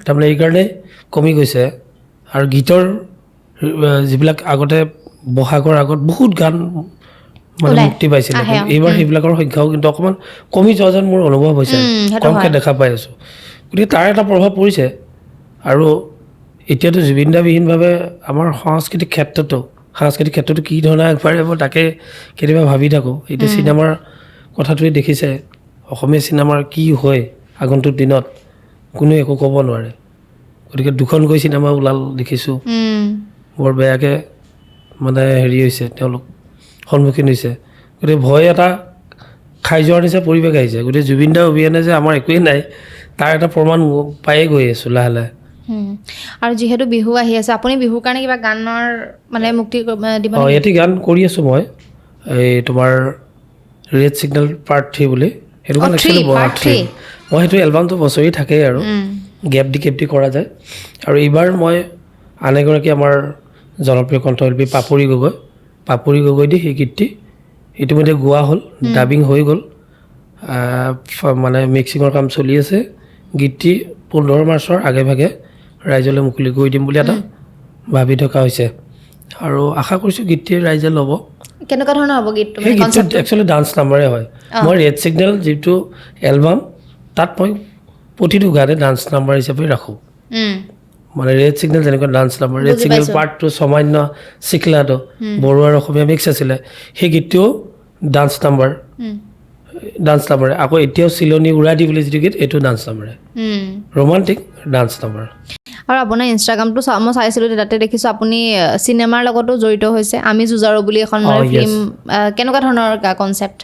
তাৰমানে এইকাৰণে কমি গৈছে, আৰু গীতৰ যিবিলাক আগতে বহাগৰ আগত বহুত গান মানে মুক্তি পাইছিলে, এইবাৰ সেইবিলাকৰ সংখ্যাও কিন্তু অকণমান কমি যোৱা যেন মোৰ অনুভৱ হৈছে, কমকৈ দেখা পাই আছোঁ। গতিকে তাৰ এটা প্ৰভাৱ পৰিছে। আৰু এতিয়াতো জুবিনদাবিহীনভাৱে আমাৰ সাংস্কৃতিক ক্ষেত্ৰতো কি ধৰণে আগবাঢ়িব তাকে কেতিয়াবা ভাবি থাকোঁ। এতিয়া চিনেমাৰ কথাটোৱে দেখিছে, অসমীয়া চিনেমাৰ কি হয় আগন্তুক দিনত কোনেও একো ক'ব নোৱাৰে। গতিকে দুখনকৈ চিনেমা ওলাল দেখিছোঁ, বৰ বেয়াকৈ মানে হেৰি হৈছে, তেওঁলোক সন্মুখীন হৈছে। গতিকে ভয় এটা খাই যোৱাৰ নিচিনা পৰিৱেশ আহিছে। গতিকে জুবিনদাৰ অবিহনে যে আমাৰ একোৱেই নাই তাৰ এটা প্ৰমাণ পায়ে গৈ আছোঁ লাহে লাহে। আৰু যিহেতু বিহু আহি আছে আপুনি বিহুৰ কাৰণে কিবা গানৰ মানে মুক্তি দিব এটি গান কৰি আছোঁ মই এই তোমাৰ ৰেড ছিগনেল পাৰ্ট 3 বুলি সেইটো গান একচুৱেলি মই সেইটো এলবামটো বছৰি থাকেই আৰু গেপ দি কৰা যায় আৰু এইবাৰ মই আন এগৰাকী আমাৰ জনপ্ৰিয় কণ্ঠশিল্পী পাপৰি গগৈ দি সেই গীতটি ইতিমধ্যে গোৱা হ'ল ডাবিং হৈ গ'ল মানে মিক্সিঙৰ কাম চলি আছে গীতটি 15 মাৰ্চৰ আগে ভাগে ৰাইজলৈ মুকলি কৰি দিম বুলি এটা ভাবি থকা হৈছে আৰু আশা কৰিছোঁ গীতটি ৰাইজে ল'ব কেনেকুৱা ধৰণৰ হ'ব গীতটো সেই গীতটো একচুৱেলি ডান্স নাম্বাৰে হয় মই ৰেড ছিগনেল যিটো এলবাম তাত মই প্ৰতিটো গানে ডান্স নাম্বাৰ হিচাপে ৰাখোঁ মানে ৰেড ছিগনেল যেনেকুৱা dance number red signal part 2 সমান্য চিকলাটো বড়ো আৰু অসমীয়া মিক্স আছিলে সেই গীতটোও ডান্স নাম্বাৰে আকৌ এতিয়াও চিলনি উৰা দি বুলি যিটো গীত এইটো ডান্স নাম্বাৰে ৰোমান্টিক ডান্স নাম্বাৰ আৰু আপোনাৰ ইনষ্টাগ্ৰামটো মই চাইছিলোঁ তাতে দেখিছোঁ আপুনি চিনেমাৰ লগতো জড়িত হৈছে আমি যুঁজাৰু বুলি এখন ফিল্ম কেনেকুৱা ধৰণৰ কনচেপ্ট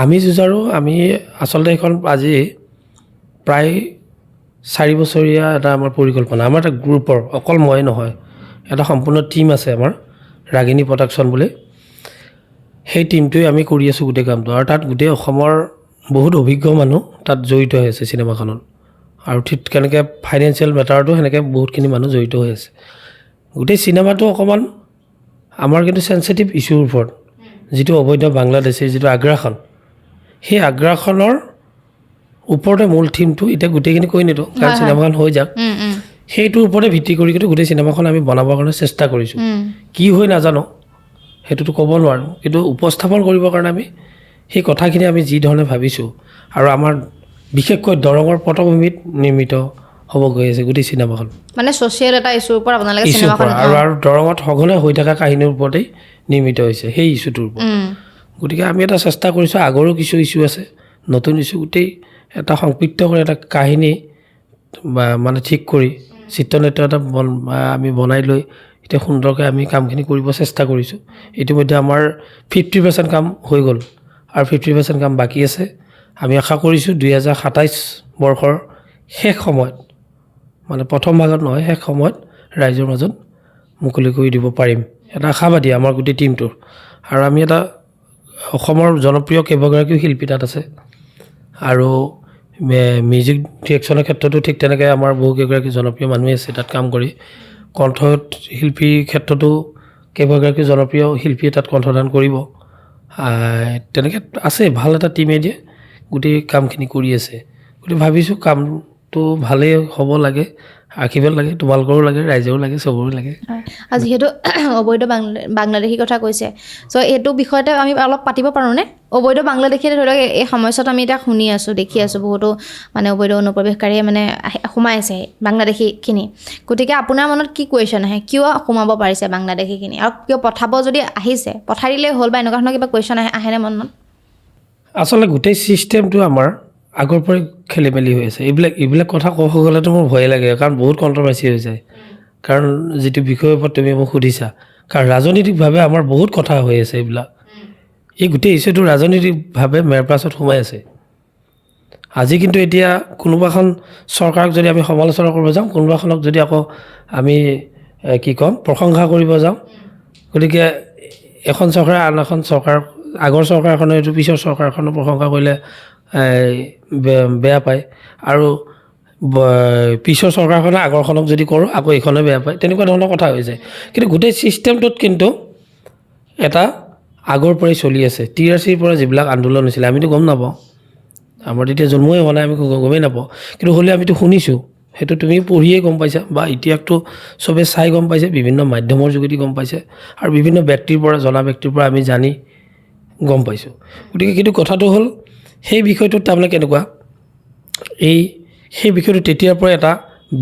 আমি যুঁজাৰু আমি আচলতে এখন আজি প্ৰায় 4 বছৰীয়া এটা আমাৰ পৰিকল্পনা আমাৰ এটা গ্ৰুপৰ অকল মই নহয় এটা সম্পূৰ্ণ টীম আছে আমাৰ ৰাগিনী প্ৰডাকশ্যন বুলি সেই টীমটোৱে আমি কৰি আছোঁ গোটেই কামটো আৰু তাত গোটেই অসমৰ বহুত অভিজ্ঞ মানুহ তাত জড়িত হৈ আছে চিনেমাখনত আৰু ঠিক কেনেকৈ ফাইনেন্সিয়েল মেটাৰটো সেনেকৈ বহুতখিনি মানুহ জড়িত হৈ আছে গোটেই চিনেমাটো অকণমান আমাৰ কিন্তু চেঞ্চিটিভ ইছ্যুৰ ওপৰত যিটো অবৈধ বাংলাদেশীৰ যিটো আগ্ৰাসন সেই আগ্ৰাসনৰ ওপৰতে মূল থিমটো এতিয়া গোটেইখিনি কৈ নিদিওঁ কাৰণ চিনেমাখন হৈ যাওক সেইটোৰ ওপৰতে ভিত্তি কৰি কিন্তু গোটেই চিনেমাখন আমি বনাবৰ কাৰণে চেষ্টা কৰিছোঁ কি হৈ নাজানো সেইটোতো ক'ব নোৱাৰোঁ কিন্তু উপস্থাপন কৰিবৰ কাৰণে আমি সেই কথাখিনি আমি যি ধৰণে ভাবিছোঁ আৰু আমাৰ বিশেষকৈ দৰঙৰ পটভূমিত নিৰ্মিত হ'ব গৈ আছে গোটেই চিনেমাখন মানে ছ'চিয়েল এটা ইছ্যুৰ ওপৰত আপোনালোকে চিনেমাখন আৰু দৰঙত সঘনে হৈ থকা কাহিনীৰ ওপৰতেই নিৰ্মিত হৈছে সেই ইছ্যুটোৰ ওপৰত গতিকে আমি এটা চেষ্টা কৰিছোঁ আগৰো কিছু ইছ্যু আছে নতুন ইছ্যু গোটেই এটা সংপৃক্ত কৰি এটা কাহিনী বা মানে ঠিক কৰি চিত্ৰনাট্য এটা আমি বনাই লৈ এতিয়া সুন্দৰকৈ আমি কামখিনি কৰিব চেষ্টা কৰিছোঁ ইতিমধ্যে আমাৰ 50% কাম হৈ গ'ল আৰু 50% কাম বাকী আছে আমি আশা কৰিছোঁ 2027 বৰ্ষৰ শেষ সময়ত মানে প্ৰথম ভাগত নহয় শেষ সময়ত ৰাইজৰ মাজত মুকলি কৰি দিব পাৰিম এটা আশাবাদী আমাৰ গোটেই টীমটোৰ আৰু আমি এটা অসমৰ জনপ্ৰিয় কেইবাগৰাকীও শিল্পী তাত আছে আৰু মিউজিক ডিৰেকশ্যনৰ ক্ষেত্ৰতো ঠিক তেনেকৈ আমাৰ বহুকেইগৰাকী জনপ্ৰিয় মানুহে আছে তাত কাম কৰি কণ্ঠ শিল্পীৰ ক্ষেত্ৰতো কেইবাগৰাকী জনপ্ৰিয় শিল্পীয়ে তাত কণ্ঠদান কৰিব তেনেকৈ আছে ভাল এটা টীমে দিয়ে গোটেই কামখিনি কৰি আছে গতিকে ভাবিছোঁ কামটো ভালেই হ'ব লাগে আঁকিব লাগে তোমালোকৰো লাগে ৰাইজেও লাগে চবৰো লাগে আৰু যিহেতু অবৈধ বাংলাদেশী কথা কৈছে চ' এইটো বিষয়তে আমি অলপ পাতিব পাৰোঁনে অবৈধ বাংলাদেশী ধৰি লওক এই সময়ছোৱাত আমি এতিয়া শুনি আছোঁ দেখি আছোঁ বহুতো মানে অবৈধ অনুপ্ৰৱেশকাৰীয়ে মানে সোমাই আছে বাংলাদেশীখিনি গতিকে আপোনাৰ মনত কি কুৱেশ্যন আহে কিয় সোমাব পাৰিছে বাংলাদেশীখিনি আৰু কিয় পঠাব যদি আহিছে পঠাই দিলেই হ'ল বা এনেকুৱা ধৰণৰ কিবা কুৱেশ্যন আহেনে মনত আচলতে গোটেই ছিষ্টেমটো আমাৰ আগৰ পৰাই খেলি মেলি হৈ আছে এইবিলাক কথা ক'ব গ'লেতো মোৰ ভয় লাগে কাৰণ বহুত কণ্ট্ৰভাৰ্চি হৈ যায় কাৰণ যিটো বিষয়ৰ ওপৰত তুমি মোক সুধিছা কাৰণ ৰাজনৈতিকভাৱে আমাৰ বহুত কথা হৈ আছে এইবিলাক এই গোটেই ইছ্যুটো ৰাজনৈতিকভাৱে মেৰপাছত সোমাই আছে আজি কিন্তু এতিয়া কোনোবাখন চৰকাৰক যদি আমি সমালোচনা কৰিব যাওঁ কোনোবাখনক যদি আকৌ আমি কি ক'ম প্ৰশংসা কৰিব যাওঁ গতিকে এখন চৰকাৰে আন এখন চৰকাৰ আগৰ চৰকাৰখনে এইটো পিছৰ চৰকাৰখনৰ প্ৰশংসা কৰিলে বেয়া পায় আৰু পিছৰ চৰকাৰখনে আগৰখনক যদি কৰোঁ আকৌ এইখনে বেয়া পায় তেনেকুৱা ধৰণৰ কথা হৈ যায় কিন্তু গোটেই ছিষ্টেমটোত কিন্তু এটা আগৰ পৰাই চলি আছে TRCৰ পৰা যিবিলাক আন্দোলন হৈছিলে আমিতো গম নাপাওঁ আমাৰ তেতিয়া জন্মই হোৱা নাই আমি গমেই নাপাওঁ কিন্তু হ'লে আমিতো শুনিছোঁ সেইটো তুমি পঢ়িয়ে গম পাইছা বা ইতিহাসটো চবে চাই গম পাইছে বিভিন্ন মাধ্যমৰ যোগেদি গম পাইছে আৰু বিভিন্ন ব্যক্তিৰ পৰা জনা ব্যক্তিৰ পৰা আমি জানি গম পাইছোঁ গতিকে কিন্তু কথাটো হ'ল সেই বিষয়টোত তাৰমানে কেনেকুৱা সেই বিষয়টো তেতিয়াৰ পৰা এটা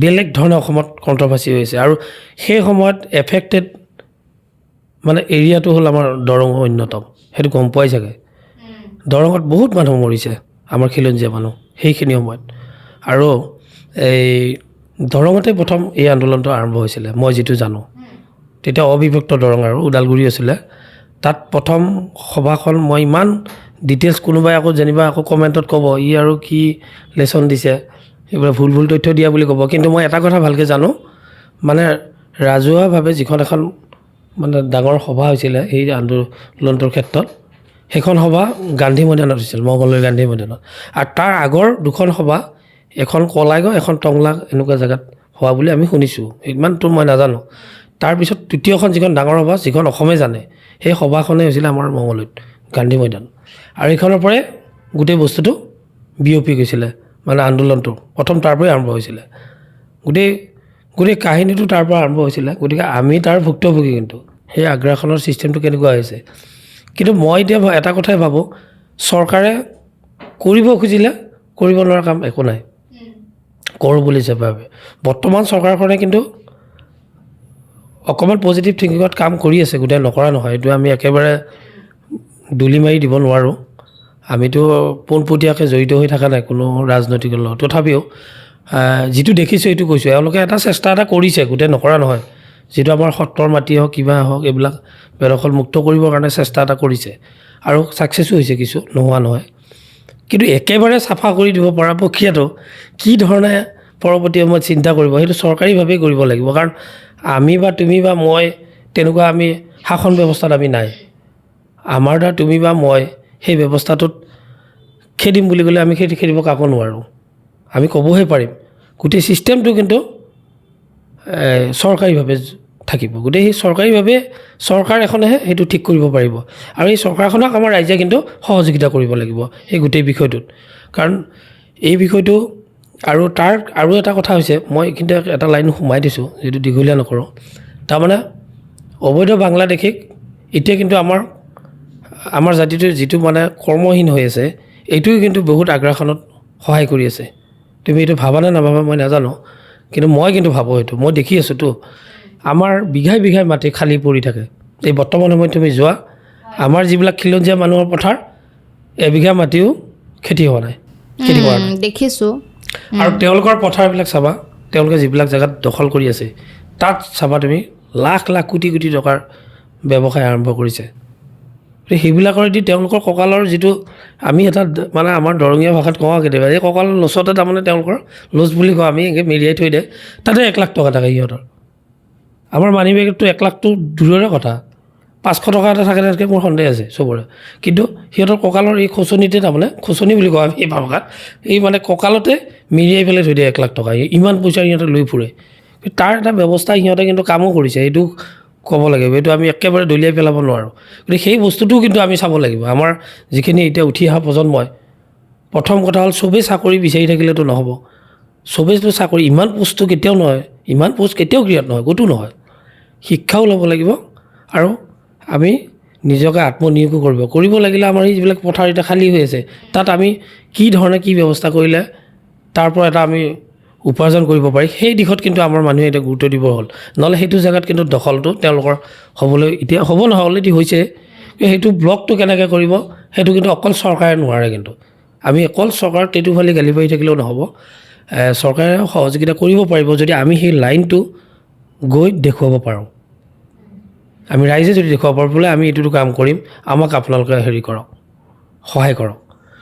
বেলেগ ধৰণে অসমত কণ্ট্ৰভাৰ্চি হৈছে আৰু সেই সময়ত এফেক্টেড মানে এৰিয়াটো হ'ল আমাৰ দৰং অন্যতম সেইটো গম পোৱাই চাগে দৰঙত বহুত মানুহ মৰিছে আমাৰ খিলঞ্জীয়া মানুহ সেইখিনি সময়ত আৰু এই দৰঙতে প্ৰথম এই আন্দোলনটো আৰম্ভ হৈছিলে মই যিটো জানো তেতিয়া অবিভক্ত দৰং আৰু ওদালগুৰি আছিলে তাত প্ৰথম সভাখন মই ইমান ডিটেইলছ কোনোবাই আকৌ যেনিবা আকৌ কমেণ্টত ক'ব ই আৰু কি লেচন দিছে এইবিলাক ভুল তথ্য দিয়া বুলি ক'ব। কিন্তু মই এটা কথা ভালকৈ জানো, মানে ৰাজহুৱাভাৱে যিখন এখন মানে ডাঙৰ সভা হৈছিলে এই আন্দোলনটোৰ ক্ষেত্ৰত, সেইখন সভা গান্ধী মৈদানত হৈছিল, মংগলদৈ গান্ধী মৈদানত। আৰু তাৰ আগৰ দুখন সভা, এখন কলাইগাঁও, এখন টংলা এনেকুৱা জেগাত হোৱা বুলি আমি শুনিছোঁ, ইমানটো মই নাজানো। তাৰপিছত তৃতীয়খন যিখন ডাঙৰ সভা, যিখন অসমে জানে, সেই সভাখনেই হৈছিলে আমাৰ মংগলদৈত গান্ধী মৈদান। আৰু এইখনৰ পৰাই গোটেই বস্তুটো বিয়পি গৈছিলে, মানে আন্দোলনটো প্ৰথম তাৰ পৰাই আৰম্ভ হৈছিলে। গোটেই কাহিনীটো তাৰ পৰা আৰম্ভ হৈছিলে। গতিকে আমি তাৰ ভুক্তভোগী। কিন্তু সেই আগ্ৰাসনৰ ছিষ্টেমটো কেনেকুৱা হৈছে। কিন্তু মই এতিয়া এটা কথাই ভাবোঁ, চৰকাৰে কৰিব খুজিলে কৰিব নোৱাৰা কাম একো নাই, কৰোঁ বুলি ভাবে। বৰ্তমান চৰকাৰখনে কিন্তু অকণমান পজিটিভ থিংকিঙত কাম কৰি আছে, গোটেই নকৰা নহয়। এইটো আমি একেবাৰে দুলি মাৰি দিব নোৱাৰোঁ। আমিতো পোনপটীয়াকৈ জড়িত হৈ থকা নাই কোনো ৰাজনৈতিকৰ লগত। তথাপিও যিটো দেখিছোঁ এইটো কৈছোঁ, এওঁলোকে এটা চেষ্টা এটা কৰিছে, গোটেই নকৰা নহয়। যিটো আমাৰ সত্ৰৰ মাটি হওক কিবা হওক এইবিলাক বেদখল মুক্ত কৰিবৰ কাৰণে চেষ্টা এটা কৰিছে, আৰু ছাকচেছো হৈছে কিছু, নোহোৱা নহয়। কিন্তু একেবাৰে চাফা কৰি দিব পৰা প্ৰক্ৰিয়াটো কি ধৰণে পৰৱৰ্তী সময়ত চিন্তা কৰিব, সেইটো চৰকাৰীভাৱেই কৰিব লাগিব। কাৰণ আমি বা তুমি বা মই তেনেকুৱা আমি শাসন ব্যৱস্থাত আমি নাই। আমাৰ দ্বাৰা তুমি বা মই সেই ব্যৱস্থাটোত খেদিম বুলি ক'লে আমি খেদিব কাকো নোৱাৰোঁ। আমি ক'বহে পাৰিম। গোটেই ছিষ্টেমটো কিন্তু চৰকাৰীভাৱে থাকিব। গোটেই সেই চৰকাৰীভাৱে চৰকাৰ এখনেহে সেইটো ঠিক কৰিব পাৰিব। আৰু এই চৰকাৰখনক আমাৰ ৰাইজে কিন্তু সহযোগিতা কৰিব লাগিব এই গোটেই বিষয়টোত। কাৰণ এই বিষয়টো আৰু এটা কথা হৈছে, মই কিন্তু এটা লাইন সোমাই দিছোঁ, যিটো দীঘলীয়া নকৰোঁ। তাৰমানে অবৈধ বাংলাদেশীক এতিয়া কিন্তু আমাৰ জাতিটোৰ যিটো মানে কৰ্মহীন হৈ আছে, এইটোৱে কিন্তু বহুত আগ্ৰাসনত সহায় কৰি আছে। তুমি এইটো ভাবানে নাভাবা মই নাজানো, কিন্তু মই কিন্তু ভাবোঁ এইটো। মই দেখি আছোঁতো, আমাৰ বিঘাই বিঘাই মাটি খালী পৰি থাকে। এই বৰ্তমান সময়ত তুমি যোৱা, আমাৰ যিবিলাক খিলঞ্জীয়া মানুহৰ পথাৰ, এবিঘা মাটিও খেতি হোৱা নাই, খেতি কৰা নাই, দেখিছোঁ। আৰু তেওঁলোকৰ পথাৰবিলাক চাবা, তেওঁলোকে যিবিলাক জেগাত দখল কৰি আছে, তাত চাবা তুমি লাখ লাখ কোটি কোটি টকাৰ ব্যৱসায় আৰম্ভ কৰিছে। সেইবিলাকৰেদি তেওঁলোকৰ কঁকালৰ যিটো আমি এটা মানে আমাৰ দৰঙীয়া ভাষাত কওঁ কেতিয়াবা, এই কঁকালৰ লোচতে তাৰমানে তেওঁলোকৰ লোচ বুলি কওঁ আমি, এনেকৈ মেৰিয়াই থৈ দিয়ে। তাতে 1 লাখ টকা থাকে সিহঁতৰ। আমাৰ মানি বেগতটো 1 লাখটো দূৰৰে কথা, 500 টকা এটা থাকে তাতকৈ মোৰ সন্দেহ আছে চবৰে। কিন্তু সিহঁতৰ কঁকালৰ এই খোচনিতে, তাৰমানে খোচনি বুলি কওঁ আমি এই ভাষাত, এই মানে কঁকালতে মেৰিয়াই পেলাই থৈ দিয়ে 1 লাখ টকা। ইমান পইচা সিহঁতে লৈ ফুৰে। তাৰ এটা ব্যৱস্থা সিহঁতে কিন্তু কামো কৰিছে, এইটো ক'ব লাগিব। এইটো আমি একেবাৰে দলিয়াই পেলাব নোৱাৰোঁ। গতিকে সেই বস্তুটোও কিন্তু আমি চাব লাগিব। আমাৰ যিখিনি এতিয়া উঠি অহা প্ৰজন্মই, প্ৰথম কথা হ'ল চবেই চাকৰি বিচাৰি থাকিলেতো নহ'ব। চবেইতো চাকৰি, ইমান পোষ্টটো কেতিয়াও নহয়, ইমান পোষ্ট কেতিয়াও ক্ৰিয়েট নহয়, ক'তো নহয়। শিক্ষাও ল'ব লাগিব, আৰু আমি নিজকে আত্মনিয়োগো কৰিব লাগিলে আমাৰ এই যিবিলাক পথাৰ এতিয়া খালী হৈ আছে, তাত আমি কি ধৰণে কি ব্যৱস্থা কৰিলে তাৰ পৰা এটা আমি উপাৰ্জন কৰিব পাৰি, সেই দিশত কিন্তু আমাৰ মানুহে এতিয়া গুৰুত্ব দিব হ'ল। নহ'লে সেইটো জেগাত কিন্তু দখলটো তেওঁলোকৰ হ'বলৈ এতিয়া হ'ব নহয়, অলৰেডি হৈছে। সেইটো ব্লকটো কেনেকৈ কৰিব, সেইটো কিন্তু অকল চৰকাৰে নোৱাৰে। কিন্তু আমি অকল চৰকাৰক টেটু ফালি গালি পাৰি থাকিলেও নহ'ব। চৰকাৰে সহযোগিতা কৰিব পাৰিব যদি আমি সেই লাইনটো গৈ দেখুৱাব পাৰোঁ। আমি ৰাইজে যদি দেখুৱাব পাৰোঁ বোলে আমি এইটো কাম কৰিম, আমাক আপোনালোকে হেৰি কৰক, সহায় কৰক।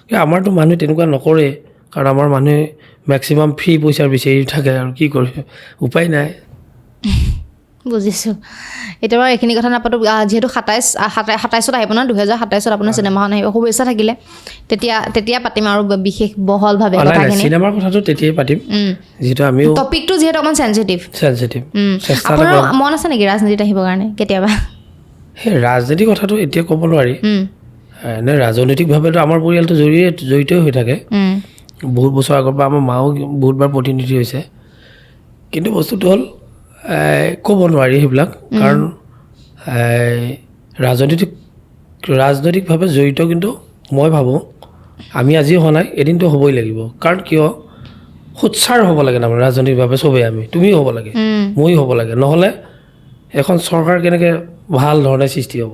কিন্তু আমাৰতো মানুহে তেনেকুৱা নকৰে, কাৰণ আমাৰ মানুহে মেক্সিমাম ফ্ৰী পইচা বিচাৰি থাকে, আৰু কি কৰে, উপায় নাই। বুজিছোঁ। এতিয়া বাৰু এইখিনি কথা নাপাতো, যিহেতু 27ত আহিব ন, 2027 আপোনাৰ চিনেমাখন আহিব। শুভেচ্ছা থাকিলে, তেতিয়া পাতিম আৰু বিশেষ বহলভাৱে কথাখিনি। চিনেমাৰ কথাটো তেতিয়াই পাতিম, যিহেতু আমিও টপিকটো যিহেতু অকণমান চেঞ্চিটিভ। চেষ্টা মন আছে নেকি ৰাজনীতিত আহিবৰ কাৰণে কেতিয়াবা? সেই ৰাজনীতিৰ কথাটো এতিয়া ক'ব নোৱাৰি। এনে ৰাজনৈতিকভাৱেতো আমাৰ পৰিয়ালটো জড়িত হৈ থাকে। বহুত বছৰ আগৰ পৰা আমাৰ মাও বহুতবাৰ প্ৰতিনিধি হৈছে। কিন্তু বস্তুটো হ'ল ক'ব নোৱাৰি সেইবিলাক, কাৰণ ৰাজনৈতিকভাৱে জড়িত, কিন্তু মই ভাবোঁ আমি আজি হোৱা নাই, এদিনটো হ'বই লাগিব। কাৰণ কিয়, সোচ্চাৰ হ'ব লাগে তাৰমানে ৰাজনৈতিকভাৱে চবেই, তুমিও হ'ব লাগে, ময়ো হ'ব লাগে। নহ'লে এখন চৰকাৰ কেনেকৈ ভাল ধৰণে সৃষ্টি হ'ব।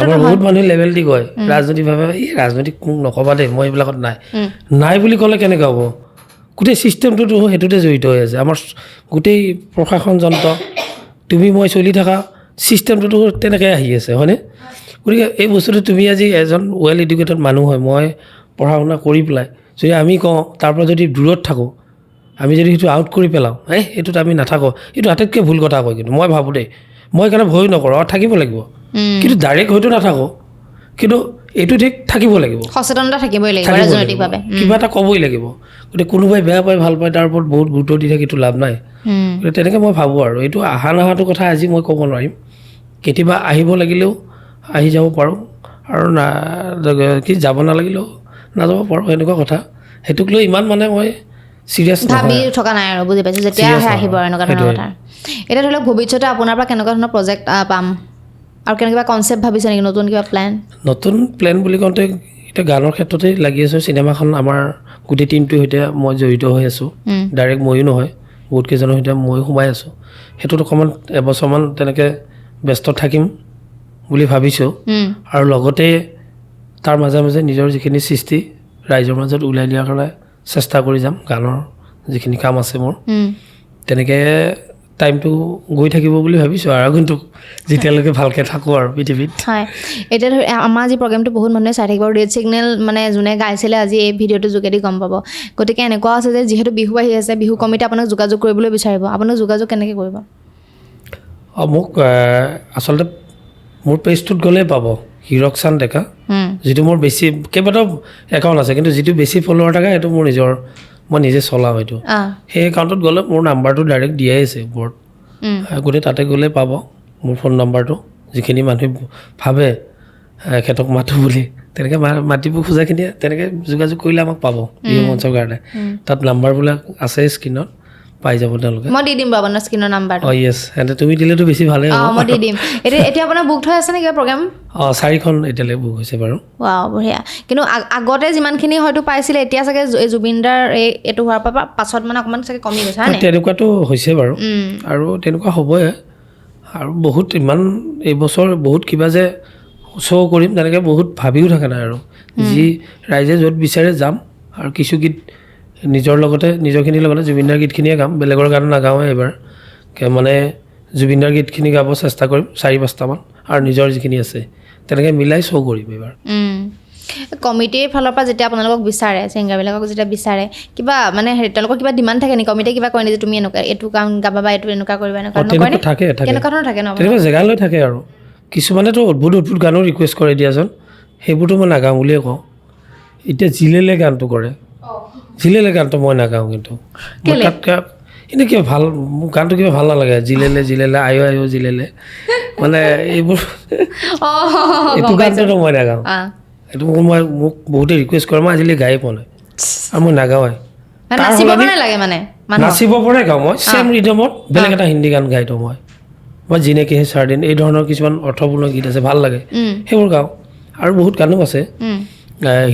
আমাৰ বহুত মানুহে লেভেল দি কয় ৰাজনৈতিকভাৱে, এই ৰাজনৈতিক মোক নক'বা দেই, মই এইবিলাকত নাই বুলি ক'লে কেনেকৈ হ'ব। গোটেই ছিষ্টেমটোতো সেইটোতে জড়িত হৈ আছে। আমাৰ গোটেই প্ৰশাসন যন্ত্ৰ, তুমি মই চলি থকা ছিষ্টেমটোতো তেনেকৈ আহি আছে, হয়নে? গতিকে এই বস্তুটো তুমি আজি এজন ৱেল এডুকেটেড মানুহ হয়, মই পঢ়া শুনা কৰি পেলাই যদি আমি কওঁ, তাৰ পৰা যদি দূৰত থাকোঁ, আমি যদি সেইটো আউট কৰি পেলাওঁ এইটোত আমি নাথাকোঁ, এইটো আটাইতকৈ ভুল কথা কয়। কিন্তু মই ভাবোঁ দেই, মই সেইকাৰণে ভয় নকৰোঁ, থাকিব লাগিব, কিন্তু ডাইৰেক্ট হয়তো নাথাকোঁ, কিন্তু এইটো ঠিক থাকিব লাগিব, সচেতনতা থাকিবই লাগিব, ৰাজনৈতিকভাৱে কিবা এটা ক'বই লাগিব। গতিকে কোনোবাই বেয়া পায় ভাল পায় তাৰ ওপৰত বহুত গুৰুত্ব দি থাকি এইটো লাভ নাই। গতিকে তেনেকৈ মই ভাবোঁ আৰু এইটো অহা নহাটো কথা আজি মই ক'ব নোৱাৰিম, কেতিয়াবা আহিব লাগিলেও আহি যাব পাৰোঁ, আৰু কি যাব নালাগিলেও নাযাব পাৰোঁ, এনেকুৱা কথা। সেইটোক লৈ ইমান মানে মই চিৰিয়াছ ভাবি থকা নাই আৰু, বুজি পাইছোঁ, যেতিয়া আহিব আৰু এনেকুৱা ধৰণৰ কথা। এতিয়া ধৰি লওক ভৱিষ্যতে আপোনাৰ পৰা কেনেকুৱা ধৰণৰ প্ৰজেক্ট পাম, আৰু কেনেকুৱা কিবা কনচেপ্ট ভাবিছে নেকি, নতুন কিবা প্লেন? নতুন প্লেন বুলি কওঁতে এতিয়া গানৰ ক্ষেত্ৰতেই লাগি আছোঁ। চিনেমাখন আমাৰ গোটেই টিমটোৰ সৈতে মই জড়িত হৈ আছোঁ, ডাইৰেক্ট ময়ো নহয়, বহুত কেইজনৰ সৈতে ময়ো সোমাই আছোঁ। সেইটোত অকণমান এবছৰমান তেনেকৈ ব্যস্ত থাকিম বুলি ভাবিছোঁ, আৰু লগতে তাৰ মাজে মাজে নিজৰ যিখিনি সৃষ্টি ৰাইজৰ মাজত ওলাই দিয়াৰ কাৰণে চেষ্টা কৰি যাম। গানৰ যিখিনি কাম আছে মোৰ, তেনেকৈ টাইমটো গৈ থাকিব বুলি ভাবিছোঁ, আৰু কিন্তু যেতিয়ালৈকে ভালকৈ থাকোঁ আৰু পৃথিৱীত। হয়, এতিয়া ধৰি আমাৰ আজি প্ৰগ্ৰেমটো বহুত মানুহে চাই থাকিব, ৰেড ছিগনেল মানে যোনে গাইছিলে আজি এই ভিডিঅ'টোৰ যোগেদি গম পাব। গতিকে এনেকুৱা আছে যে যিহেতু বিহু আহি আছে, বিহু কমিটি আপোনাক যোগাযোগ কৰিবলৈ বিচাৰিব, আপোনাক যোগাযোগ কেনেকৈ কৰিব? মোক আচলতে মোৰ পেজটোত গ'লেই পাব, হীৰক চান্দ ডেকা, যিটো মোৰ বেছি কেইবাটাও একাউণ্ট আছে, কিন্তু যিটো বেছি ফলোৱাৰ থাকে সেইটো মোৰ নিজৰ, মই নিজে চলাওঁ সেইটো। সেই একাউণ্টত গ'লে মোৰ নাম্বাৰটো ডাইৰেক্ট দিয়াই আছে ওপৰত, গতিকে তাতে গ'লে পাব মোৰ ফোন নাম্বাৰটো। যিখিনি মানুহে ভাবে এখেতক মাতোঁ বুলি, তেনেকৈ মাতিব খোজাখিনিয়ে তেনেকৈ যোগাযোগ কৰিলে আমাক পাব বিহু মঞ্চৰ কাৰণে। তাত নাম্বাৰবিলাক আছে স্ক্ৰীণত, পাই যাব তেওঁলোকে। মই দি দিম বাৰু আপোনাৰ স্ক্ৰীনৰ নাম্বাৰটো। য়েছ, এণ্ড তুমি দিলেতো বেছি ভালেই হ'ব। মই দি দিম। এতিয়া আপোনাৰ বুক হৈ আছে নে কিবা প্ৰগ্ৰাম? 4খন এতিয়ালৈ বুক হৈছে বাৰু। ৱাও, বঢ়িয়া। কিন্তু আগতে যিমানখিনি হয়তো পাইছিলে, এতিয়া চাগে জুবিনদাৰ এইটো হোৱাৰ পৰা পাছত মানে অকণমান চাগে কমি গৈছে, হয়? তেনেকুৱাতো হৈছে বাৰু, আৰু তেনেকুৱা হ'বই। আৰু বহুত ইমান এইবছৰ বহুত কিবা যে শ্ব' কৰিম তেনেকৈ বহুত ভাবিও থকা নাই, আৰু যি ৰাইজে য'ত বিচাৰে যাম, আৰু কিছু গীত নিজৰ লগতে নিজৰখিনিৰ লগতে জুবিনদাৰ গীতখিনিয়ে গাম, বেলেগৰ গান নাগাওঁৱে এইবাৰ। মানে জুবিনদাৰ গীতখিনি গাব চেষ্টা কৰিম 4-5টামান, আৰু নিজৰ যিখিনি আছে তেনেকৈ মিলাই শ্ব' কৰিম এইবাৰ। কমিটিৰ ফালৰ পৰা যেতিয়া আপোনালোকক বিচাৰে, ছিংগাৰবিলাকক যেতিয়া বিচাৰে, কিবা মানে তেওঁলোকৰ কিবা ডিমাণ্ড থাকে নেকি? কমিটিয়ে কিবা কয় নে যে তুমি এনেকুৱা এইটো গান গাবা বা এইটো এনেকুৱা কৰিবা, এনেকুৱা থাকে? কেনেকুৱা ধৰণৰ থাকে ন? তেনেকুৱা জেগালৈ থাকে, আৰু কিছুমানেতো অদ্ভুত গানো ৰিকুৱেষ্ট কৰে দিয়াচোন, সেইবোৰতো মই নাগাওঁ বুলিয়ে কওঁ। এতিয়া জিলেলে গানটো কৰে, জিলেলে গানটো মই নাগাওঁ, কিন্তু তাতকৈ এনেই কিবা ভাল, মোৰ গানটো কিবা ভাল নালাগে। জিলেলে জিলেলে আয়ো আয়ো জিলেলে, মানে এইবোৰ এইটো গানটোতো মই নাগাওঁ। এইটো মোক বহুতে ৰিকুৱেষ্ট কৰে, মই আজিলৈ গায়ে পোৱা নাই, আৰু মই নাগাওঁৱে। নাচিব পৰাই গাওঁ মই, ছেম ৰিদমত বেলেগ এটা হিন্দী গান গাই দিওঁ মই জিনেকে হে চাৰদিন, এই ধৰণৰ কিছুমান অৰ্থপূৰ্ণ গীত আছে, ভাল লাগে, সেইবোৰ গাওঁ। আৰু বহুত গানো আছে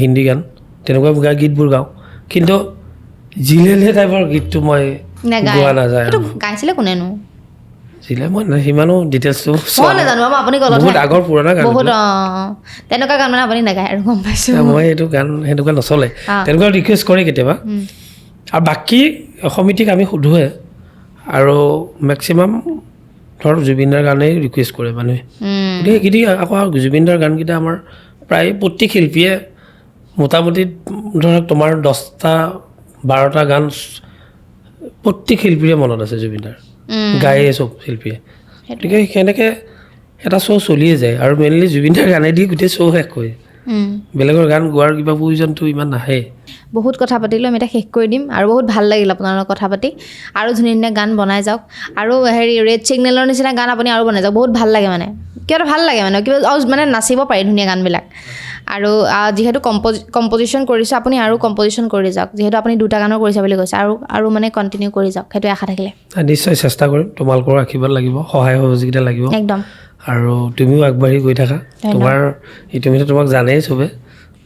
হিন্দী গান, তেনেকুৱা গীতবোৰ গাওঁ, কিন্তু জিলেলে টাইপৰ গীতটো মই গোৱা নাযায়। গাইছিলে কোনেনো? জিলে মই সিমানো ডিটেইলছটো নাজানো, আপুনি বহুত আগৰ পুৰণা গান, বহুত তেনেকুৱা গান মানে আপুনি নাগায় আৰু, গম পাইছোঁ। মই এইটো গান সেনেকুৱা নচলে, তেনেকুৱা ৰিকুৱেষ্ট কৰে কেতিয়াবা। আৰু বাকী সমিতিক আমি সোধোৱে, আৰু মেক্সিমাম ধৰ জুবিনদাৰ গানেই ৰিকুৱেষ্ট কৰে মানুহে। গতিকে সেইখিনি আকৌ জুবিনদাৰ গানকেইটা আমাৰ প্ৰায় প্ৰত্যেক শিল্পীয়ে মোটামুটি ধৰক তোমাৰ 10টা-12টা গান প্ৰত্যেক শিল্পীৰে মনত আছে জুবিনদাৰ, গায়ে চব শিল্পীয়ে। গতিকে সেনেকৈ এটা শ্ব' চলিয়ে যায়, আৰু মেইনলি জুবিনদাৰ গানেদি গোটেই শ্ব' শেষ হয়, বেলেগৰ গান গোৱাৰ কিবা প্ৰয়োজনটো ইমান নাহে। বহুত কথা পাতিলোঁ, আমি এতিয়া শেষ কৰি দিম, আৰু বহুত ভাল লাগিল আপোনাৰ লগত কথা পাতি। আৰু ধুনীয়া ধুনীয়া গান বনাই যাওক, আৰু ৰেড ছিগনেলৰ নিচিনা গান আপুনি আৰু বনাই যাওক, বহুত ভাল লাগে, মানে কিবা এটা ভাল লাগে, মানে কিবা মানে নাচিব পাৰি ধুনীয়া গানবিলাক। আৰু যিহেতু কম্পজিশ্যন কৰিছে আপুনি, আৰু কম্পজিশ্যন কৰি যাওক, যিহেতু আপুনি 2টা গানৰ কৰিছে বুলি কৈছে, আৰু মানে কণ্টিনিউ কৰি যাওক, সেইটোৱে আশা থাকিলে। নিশ্চয় চেষ্টা কৰিম, তোমালোকৰ আশীৰ্বাদ লাগিব, সহায় সহযোগিতা লাগিব একদম, আৰু তুমিও আগবাঢ়ি গৈ থাকা। তোমাৰ ইতিমধ্যে তোমাক জানেই চবে,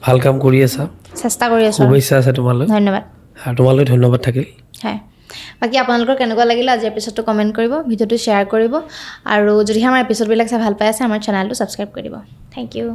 ভাল কাম কৰি আছা, চেষ্টা কৰি আছোঁ, শুভেচ্ছা আছে তোমালৈ। ধন্যবাদ, আৰু তোমালৈ ধন্যবাদ থাকিল। হয়, বাকী আপোনালোকৰ কেনেকুৱা লাগিলে আজি এপিছডটো কমেণ্ট কৰিব, ভিডিঅ'টো শ্বেয়াৰ কৰিব, আৰু যদিহে আমাৰ এপিছডবিলাক চাই ভাল পাই আছে, আমাৰ চেনেলটো ছাবস্ক্ৰাইব কৰি দিব। Thank U.